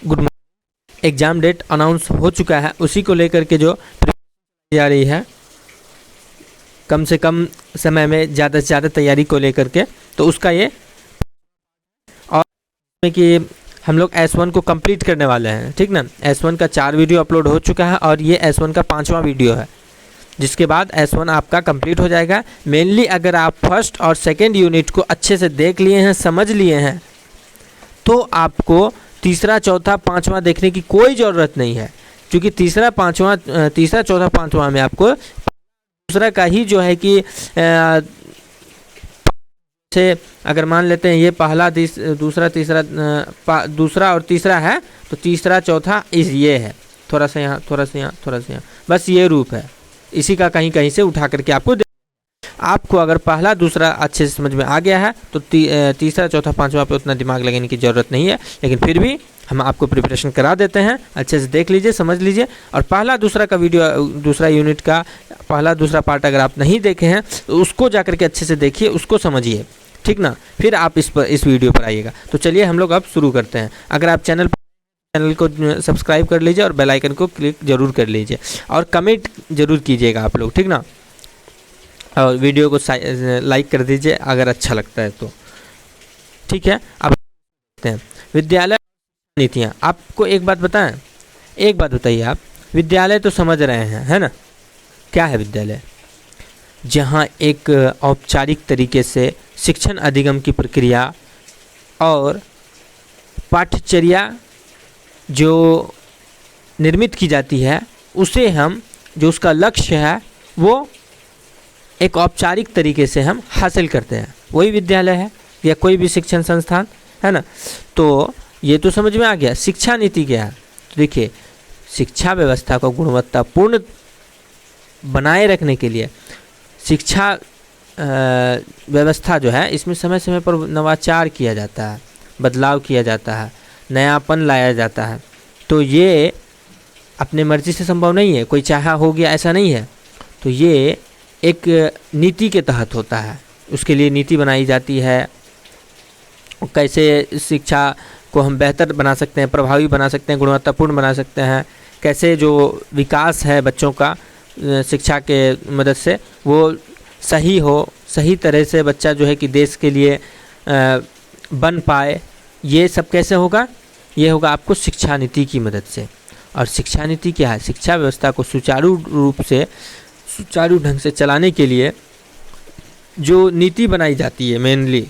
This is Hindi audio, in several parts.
Good morning. Exam date announce हो चुका है, उसी को लेकर के जो जा रही है कम से कम समय में ज़्यादा से ज़्यादा तैयारी को लेकर के, तो उसका ये और कि हम लोग S1 को कंप्लीट करने वाले हैं, ठीक ना। S1 का 4 वीडियो अपलोड हो चुका है और ये S1 का 5वां वीडियो है, जिसके बाद S1 आपका कंप्लीट हो जाएगा। मेनली अगर आप फर्स्ट और सेकंड यूनिट को अच्छे से देख लिए हैं, समझ लिए हैं, तो आपको तीसरा चौथा पांचवा देखने की कोई ज़रूरत नहीं है, क्योंकि तीसरा चौथा पांचवा में आपको दूसरा का ही जो है कि से अगर मान लेते हैं ये पहला दूसरा और तीसरा है, तो तीसरा चौथा ये है, थोड़ा सा यहाँ थोड़ा सा यहाँ थोड़ा सा यहाँ, बस ये रूप है। इसी का कहीं कहीं से उठा करके आपको अगर पहला दूसरा अच्छे से समझ में आ गया है तो तीसरा चौथा पांचवा पे उतना दिमाग लगाने की ज़रूरत नहीं है, लेकिन फिर भी हम आपको प्रिपरेशन करा देते हैं। अच्छे से देख लीजिए, समझ लीजिए, और पहला दूसरा का वीडियो, दूसरा यूनिट का पहला दूसरा पार्ट अगर आप नहीं देखे हैं तो उसको जा करके अच्छे से देखिए, उसको समझिए, ठीक ना। फिर आप इस वीडियो पर आइएगा। तो चलिए हम लोग अब शुरू करते हैं। अगर आप चैनल को सब्सक्राइब कर लीजिए और बेल आइकन को क्लिक जरूर कर लीजिए और कमेंट जरूर कीजिएगा आप लोग, ठीक ना। और वीडियो को लाइक कर दीजिए अगर अच्छा लगता है तो, ठीक है। अब देखते हैं विद्यालय नीतियाँ। आपको एक बात बताएं, एक बात बताइए, आप विद्यालय तो समझ रहे हैं, है ना। क्या है विद्यालय? जहाँ एक औपचारिक तरीके से शिक्षण अधिगम की प्रक्रिया और पाठ्यचर्या जो निर्मित की जाती है, उसे हम जो उसका लक्ष्य है वो एक औपचारिक तरीके से हम हासिल करते हैं, वही विद्यालय है या कोई भी शिक्षण संस्थान, है ना। तो ये तो समझ में आ गया। शिक्षा नीति क्या है? तो देखिए, शिक्षा व्यवस्था को गुणवत्तापूर्ण बनाए रखने के लिए शिक्षा व्यवस्था जो है, इसमें समय समय पर नवाचार किया जाता है, बदलाव किया जाता है, नयापन लाया जाता है। तो ये अपने मर्जी से संभव नहीं है, कोई चाहा हो गया ऐसा नहीं है। तो ये एक नीति के तहत होता है, उसके लिए नीति बनाई जाती है। कैसे शिक्षा को हम बेहतर बना सकते हैं, प्रभावी बना सकते हैं, गुणवत्तापूर्ण बना सकते हैं, कैसे जो विकास है बच्चों का शिक्षा के मदद से वो सही हो, सही तरह से बच्चा जो है कि देश के लिए बन पाए, ये सब कैसे होगा? ये होगा आपको शिक्षा नीति की मदद से। और शिक्षा नीति क्या है? शिक्षा व्यवस्था को सुचारू रूप से, सुचारू ढंग से चलाने के लिए जो नीति बनाई जाती है मेनली,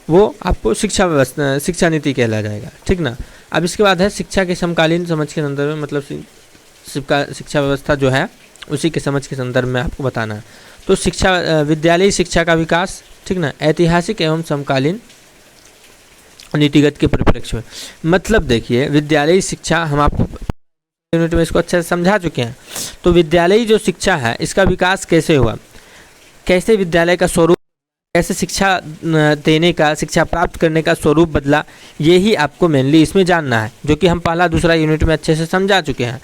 वो आपको शिक्षा नीति कहला जाएगा, ठीक ना। अब इसके बाद है शिक्षा के समकालीन समझ के संदर्भ में, मतलब शिक्षा व्यवस्था जो है उसी के समझ के संदर्भ में आपको बताना है। तो शिक्षा, विद्यालयी शिक्षा का विकास, ठीक ना, ऐतिहासिक एवं समकालीन नीतिगत के परिप्रेक्ष्य में। मतलब देखिए, विद्यालयी शिक्षा हम आपको यूनिट में इसको अच्छे से समझा चुके हैं। तो विद्यालयी जो शिक्षा है, इसका विकास कैसे हुआ, कैसे विद्यालय का स्वरूप, कैसे शिक्षा देने का, शिक्षा प्राप्त करने का स्वरूप बदला, ये ही आपको मेनली इसमें जानना है, जो कि हम पहला दूसरा यूनिट में अच्छे से समझा चुके हैं।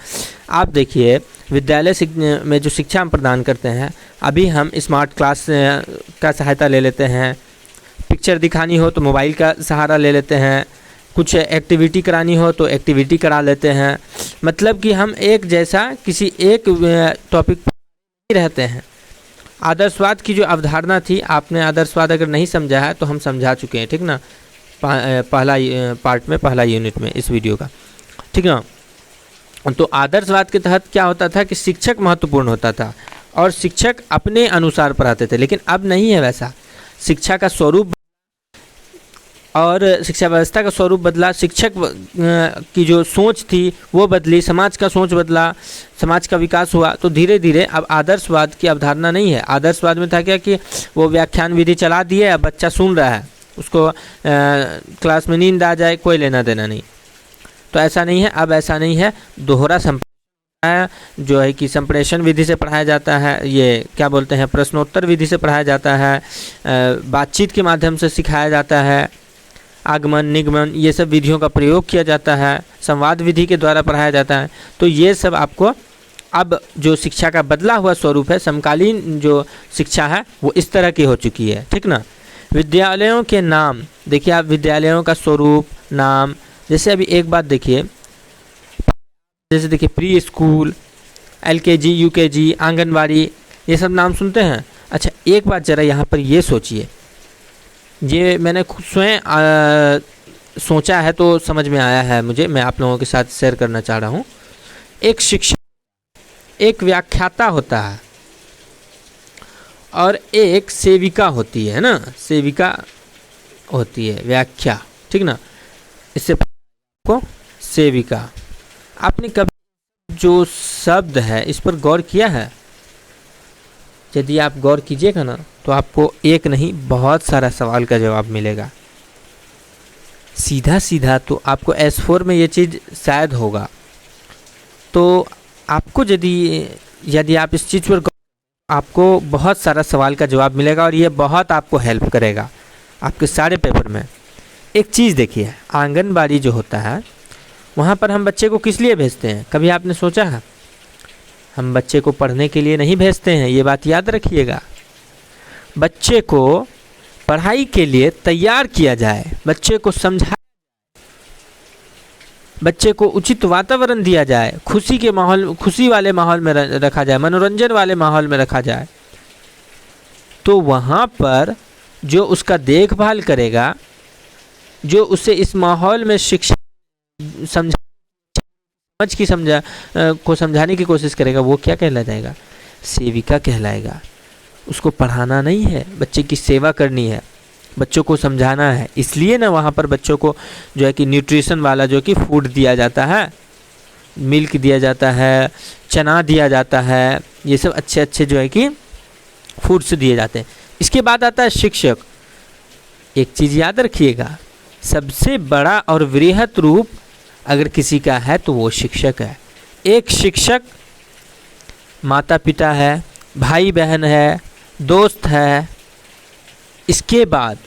आप देखिए, विद्यालय में जो शिक्षा हम प्रदान करते हैं, अभी हम स्मार्ट क्लास का सहायता ले लेते हैं, पिक्चर दिखानी हो तो मोबाइल का सहारा ले लेते हैं, कुछ एक्टिविटी करानी हो तो एक्टिविटी करा लेते हैं। मतलब कि हम एक जैसा किसी एक टॉपिक पर रहते हैं। आदर्शवाद की जो अवधारणा थी, आपने आदर्शवाद अगर नहीं समझा है तो हम समझा चुके हैं, ठीक ना, पहला पार्ट में, पहला यूनिट में इस वीडियो का, ठीक ना। तो आदर्शवाद के तहत क्या होता था कि शिक्षक महत्वपूर्ण होता था और शिक्षक अपने अनुसार पढ़ाते थे, लेकिन अब नहीं है वैसा। शिक्षा का स्वरूप और शिक्षा व्यवस्था का स्वरूप बदला, शिक्षक की जो सोच थी वो बदली, समाज का सोच बदला, समाज का विकास हुआ। तो धीरे धीरे अब आदर्शवाद की अवधारणा नहीं है। आदर्शवाद में था क्या कि वो व्याख्यान विधि चला दिए, अब बच्चा सुन रहा है, उसको क्लास में नींद आ जाए, कोई लेना देना नहीं। तो ऐसा नहीं है, अब ऐसा नहीं है। दोहरा जो है कि संप्रेषण विधि से पढ़ाया जाता है, ये क्या बोलते हैं, प्रश्नोत्तर विधि से पढ़ाया जाता है, बातचीत के माध्यम से सिखाया जाता है, आगमन निगमन ये सब विधियों का प्रयोग किया जाता है, संवाद विधि के द्वारा पढ़ाया जाता है। तो ये सब आपको अब जो शिक्षा का बदला हुआ स्वरूप है, समकालीन जो शिक्षा है वो इस तरह की हो चुकी है, ठीक ना। विद्यालयों के नाम देखिए आप, विद्यालयों का स्वरूप, नाम। जैसे अभी एक बात देखिए, जैसे देखिए pre school, LKG, UKG, anganwadi, ये सब नाम सुनते हैं। अच्छा, एक बात ज़रा यहाँ पर ये सोचिए, ये मैंने खुद स्वयं सोचा है तो समझ में आया है मुझे, मैं आप लोगों के साथ शेयर करना चाह रहा हूँ। एक शिक्षक, एक व्याख्याता होता है और एक सेविका होती है ना, सेविका होती है, व्याख्या, ठीक ना, इससे को सेविका। आपने कभी जो शब्द है इस पर गौर किया है? यदि आप गौर कीजिएगा ना तो आपको एक नहीं बहुत सारा सवाल का जवाब मिलेगा। सीधा सीधा तो आपको S4 में ये चीज़ शायद होगा, तो आपको यदि आप इस चीज़ पर आपको बहुत सारा सवाल का जवाब मिलेगा और ये बहुत आपको हेल्प करेगा आपके सारे पेपर में। एक चीज़ देखिए, आंगनबाड़ी जो होता है वहाँ पर हम बच्चे को किस लिए भेजते हैं? कभी आपने सोचा है? हम बच्चे को पढ़ने के लिए नहीं भेजते हैं, ये बात याद रखिएगा। बच्चे को पढ़ाई के लिए तैयार किया जाए, बच्चे को समझा, बच्चे को उचित वातावरण दिया जाए, खुशी वाले माहौल में रखा जाए, मनोरंजन वाले माहौल में रखा जाए, तो वहाँ पर जो उसका देखभाल करेगा, जो उसे इस माहौल में शिक्षा समझाने की कोशिश करेगा, वो क्या कहला जाएगा? सेविका कहलाएगा। उसको पढ़ाना नहीं है, बच्चे की सेवा करनी है, बच्चों को समझाना है। इसलिए ना वहाँ पर बच्चों को जो है कि न्यूट्रिशन वाला जो कि फूड दिया जाता है, मिल्क दिया जाता है, चना दिया जाता है, ये सब अच्छे अच्छे जो है कि फूड्स दिए जाते हैं। इसके बाद आता है शिक्षक। एक चीज़ याद रखिएगा, सबसे बड़ा और वृहत रूप अगर किसी का है तो वो शिक्षक है। एक शिक्षक माता पिता है, भाई बहन है, दोस्त है, इसके बाद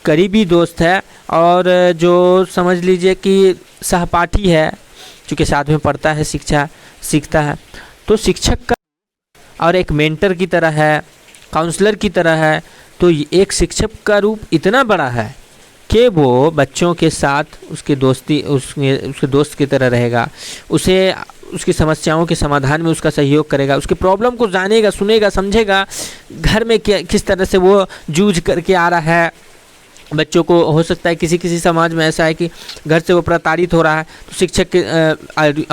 करीबी दोस्त है, और जो समझ लीजिए कि सहपाठी है, चूँकि साथ में पढ़ता है, शिक्षा सीखता है, तो शिक्षक का, और एक मेंटर की तरह है, काउंसलर की तरह है। तो एक शिक्षक का रूप इतना बड़ा है कि वो बच्चों के साथ उसके दोस्त की तरह रहेगा, उसे उसकी समस्याओं के समाधान में उसका सहयोग करेगा, उसके प्रॉब्लम को जानेगा, सुनेगा, समझेगा, घर में किस तरह से वो जूझ करके आ रहा है। बच्चों को हो सकता है किसी समाज में ऐसा है कि घर से वो प्रताड़ित हो रहा है, तो शिक्षक के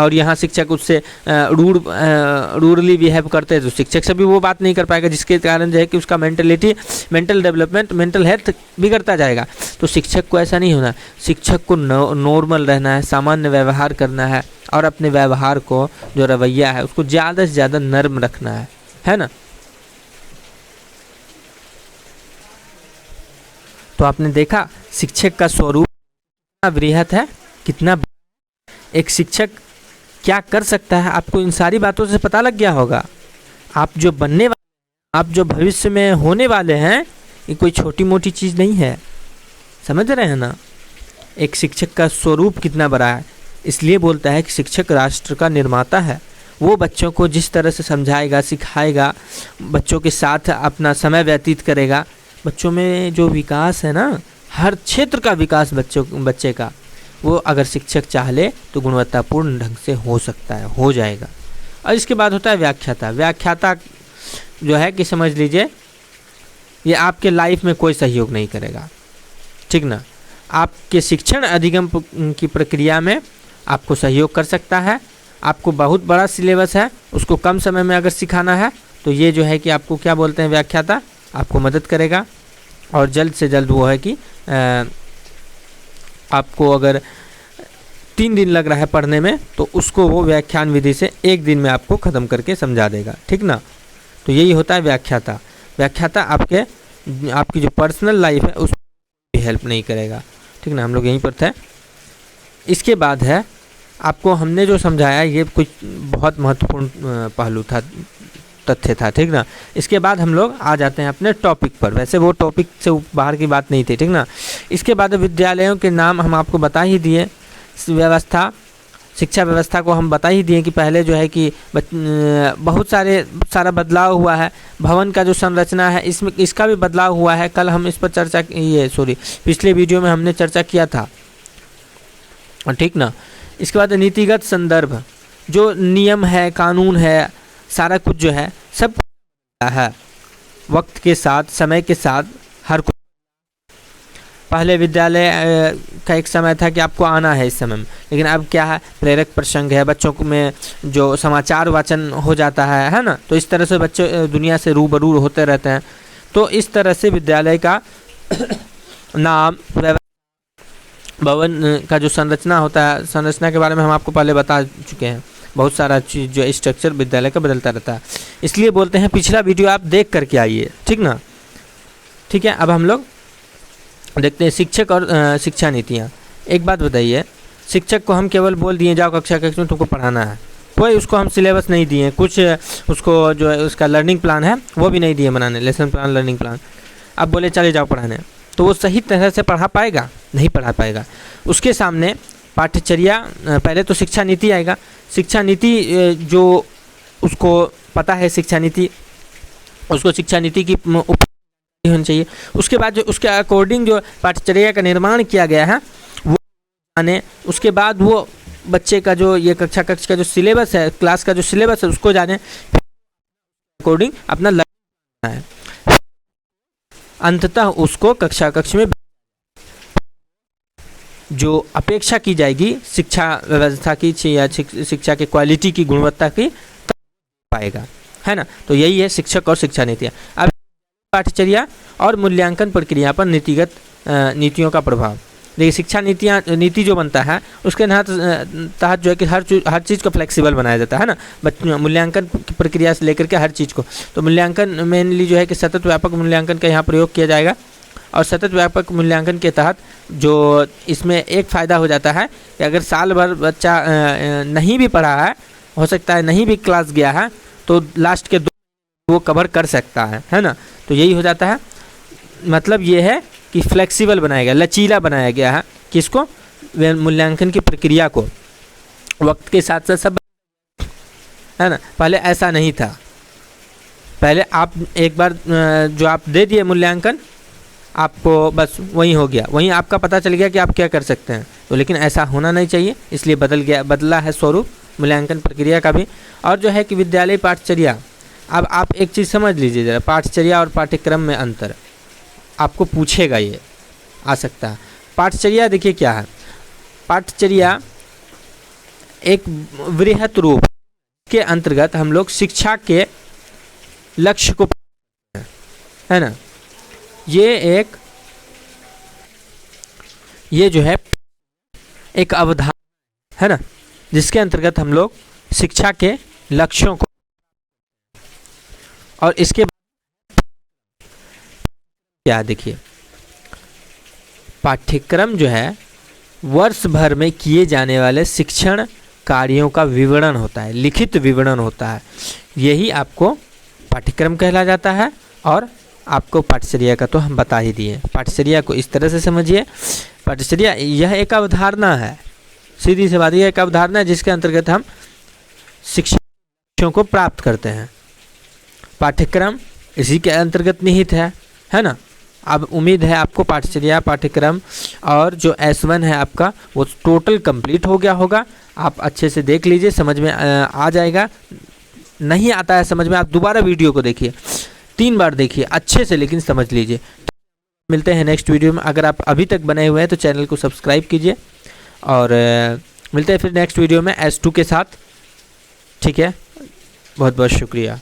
और यहाँ शिक्षक उससे रूडली बिहेव करते हैं, तो शिक्षक से भी वो बात नहीं कर पाएगा, जिसके कारण जो है कि उसका मेंटल डेवलपमेंट, मेंटल हेल्थ बिगड़ता जाएगा। तो शिक्षक को ऐसा नहीं होना, शिक्षक को नॉर्मल रहना है, सामान्य व्यवहार करना है, और अपने व्यवहार को, जो रवैया है, उसको ज़्यादा से ज़्यादा नर्म रखना है ना। तो आपने देखा शिक्षक का स्वरूप कितना वृहत है, कितना एक शिक्षक क्या कर सकता है, आपको इन सारी बातों से पता लग गया होगा। आप जो बनने वाले, आप जो भविष्य में होने वाले हैं, ये कोई छोटी मोटी चीज़ नहीं है, समझ रहे हैं ना। एक शिक्षक का स्वरूप कितना बड़ा है, इसलिए बोलता है कि शिक्षक राष्ट्र का निर्माता है। वो बच्चों को जिस तरह से समझाएगा, सिखाएगा, बच्चों के साथ अपना समय व्यतीत करेगा, बच्चों में जो विकास है ना, हर क्षेत्र का विकास बच्चे का, वो अगर शिक्षक चाह ले तो गुणवत्तापूर्ण ढंग से हो सकता है, हो जाएगा। और इसके बाद होता है व्याख्याता। व्याख्याता जो है कि समझ लीजिए ये आपके लाइफ में कोई सहयोग नहीं करेगा, ठीक ना। आपके शिक्षण अधिगम की प्रक्रिया में आपको सहयोग कर सकता है। आपको बहुत बड़ा सिलेबस है, उसको कम समय में अगर सिखाना है तो ये जो है कि आपको क्या बोलते हैं, व्याख्याता आपको मदद करेगा। और जल्द से जल्द वो है कि आपको अगर 3 दिन लग रहा है पढ़ने में, तो उसको वो व्याख्यान विधि से 1 दिन में आपको ख़त्म करके समझा देगा, ठीक ना। तो यही होता है व्याख्याता। व्याख्याता आपकी जो पर्सनल लाइफ है उस पर हेल्प नहीं करेगा, ठीक ना। हम लोग यहीं पर थे। इसके बाद है, आपको हमने जो समझाया ये कुछ बहुत महत्वपूर्ण पहलू था, तथ्य था, ठीक ना। इसके बाद हम लोग आ जाते हैं अपने टॉपिक पर। वैसे वो टॉपिक से बाहर की बात नहीं थी, ठीक ना। इसके बाद विद्यालयों के नाम हम आपको बता ही दिए, व्यवस्था, शिक्षा व्यवस्था को हम बता ही दिए कि पहले जो है कि बहुत सारा बदलाव हुआ है। भवन का जो संरचना है इसमें इसका भी बदलाव हुआ है। कल हम इस पर पिछले वीडियो में हमने चर्चा किया था, ठीक ना। इसके बाद नीतिगत संदर्भ, जो नियम है, कानून है, सारा कुछ जो है सब है वक्त के साथ, समय के साथ हर कुछ। पहले विद्यालय का एक समय था कि आपको आना है इस समय में, लेकिन अब क्या है, प्रेरक प्रसंग है, बच्चों में जो समाचार वाचन हो जाता है ना, तो इस तरह से बच्चे दुनिया से रूबरू होते रहते हैं। तो इस तरह से विद्यालय का नाम, भवन का जो संरचना होता है, संरचना के बारे में हम आपको पहले बता चुके हैं। बहुत सारा चीज़ जो स्ट्रक्चर विद्यालय का बदलता रहता है, इसलिए बोलते हैं पिछला वीडियो आप देख करके आइए, ठीक ना। ठीक है, अब हम लोग देखते हैं शिक्षक और शिक्षा नीतियाँ। एक बात बताइए, शिक्षक को हम केवल बोल दिए जाओ कक्षा में तुमको पढ़ाना है, कोई उसको हम सिलेबस नहीं दिए, कुछ उसको जो है उसका लर्निंग प्लान है वो भी नहीं दिए बनाने, लेसन प्लान, लर्निंग प्लान। अब बोले चले जाओ पढ़ाने, तो वो सही तरह से पढ़ा पाएगा? नहीं पढ़ा पाएगा। उसके सामने पाठ्यचर्या, पहले तो शिक्षा नीति आएगा। शिक्षा नीति जो उसको पता है, शिक्षा नीति, उसको शिक्षा नीति की होनी चाहिए। उसके बाद जो उसके अकॉर्डिंग जो पाठ्यचर्या का निर्माण किया गया है वो जाने। उसके बाद वो बच्चे का जो ये कक्षा का जो सिलेबस है, क्लास का जो सिलेबस है उसको जाने, अकॉर्डिंग अपना लर्निंग है। अंततः उसको कक्षा में जो अपेक्षा की जाएगी शिक्षा व्यवस्था की या शिक्षा के क्वालिटी की, गुणवत्ता की, पाएगा, है ना। तो यही है शिक्षक और शिक्षा नीतियाँ। अब पाठ्यचर्या और मूल्यांकन प्रक्रिया पर नीतियों का प्रभाव। देखिए, शिक्षा नीति जो बनता है उसके तहत जो है कि हर चीज़ को फ्लेक्सिबल बनाया जाता है ना, मूल्यांकन की प्रक्रिया से लेकर के हर चीज़ को। तो मूल्यांकन मेनली जो है कि सतत व्यापक मूल्यांकन का यहाँ प्रयोग किया जाएगा। और सतत व्यापक मूल्यांकन के तहत जो इसमें एक फ़ायदा हो जाता है कि अगर साल भर बच्चा नहीं भी पढ़ा है, हो सकता है नहीं भी क्लास गया है, तो लास्ट के 2 वो कवर कर सकता है ना। तो यही हो जाता है। मतलब ये है कि फ्लेक्सिबल बनाया गया, लचीला बनाया गया है किसको, मूल्यांकन की प्रक्रिया को, वक्त के साथ साथ सब, है ना। पहले ऐसा नहीं था, पहले आप एक बार जो आप दे दिए मूल्यांकन, आपको बस वही हो गया, वहीं आपका पता चल गया कि आप क्या कर सकते हैं। तो लेकिन ऐसा होना नहीं चाहिए, इसलिए बदला है स्वरूप मूल्यांकन प्रक्रिया का भी। और जो है कि विद्यालय पाठ्यचर्या, अब आप एक चीज़ समझ लीजिए ज़रा, पाठ्यचर्या और पाठ्यक्रम में अंतर आपको पूछेगा, ये आ सकता है। पाठ्यचर्या देखिए क्या है, पाठ्यचर्या एक वृहत रूप के अंतर्गत हम लोग शिक्षा के लक्ष्य को, है ना, ये जो है एक अवधारणा है ना, जिसके अंतर्गत हम लोग शिक्षा के लक्ष्यों को, और इसके क्या देखिए, पाठ्यक्रम जो है वर्ष भर में किए जाने वाले शिक्षण कार्यों का विवरण होता है, लिखित विवरण होता है। यही आपको पाठ्यक्रम कहला जाता है। और आपको पाठ्यचर्या का तो हम बता ही दिए। पाठ्यचर्या को इस तरह से समझिए, पाठ्यचर्या यह एक अवधारणा है, सीधी सी बात, यह एक अवधारणा है जिसके अंतर्गत हम शिक्षाओं को प्राप्त करते हैं। पाठ्यक्रम इसी के अंतर्गत निहित है ना। अब उम्मीद है आपको पाठ्यचर्या, पाठ्यक्रम और जो S1 है आपका वो टोटल कंप्लीट हो गया होगा। आप अच्छे से देख लीजिए, समझ में आ जाएगा। नहीं आता है समझ में, आप दोबारा वीडियो को देखिए, 3 बार देखिए अच्छे से, लेकिन समझ लीजिए। मिलते हैं नेक्स्ट वीडियो में। अगर आप अभी तक बने हुए हैं तो चैनल को सब्सक्राइब कीजिए, और मिलते हैं फिर नेक्स्ट वीडियो में S2 के साथ। ठीक है, बहुत बहुत शुक्रिया।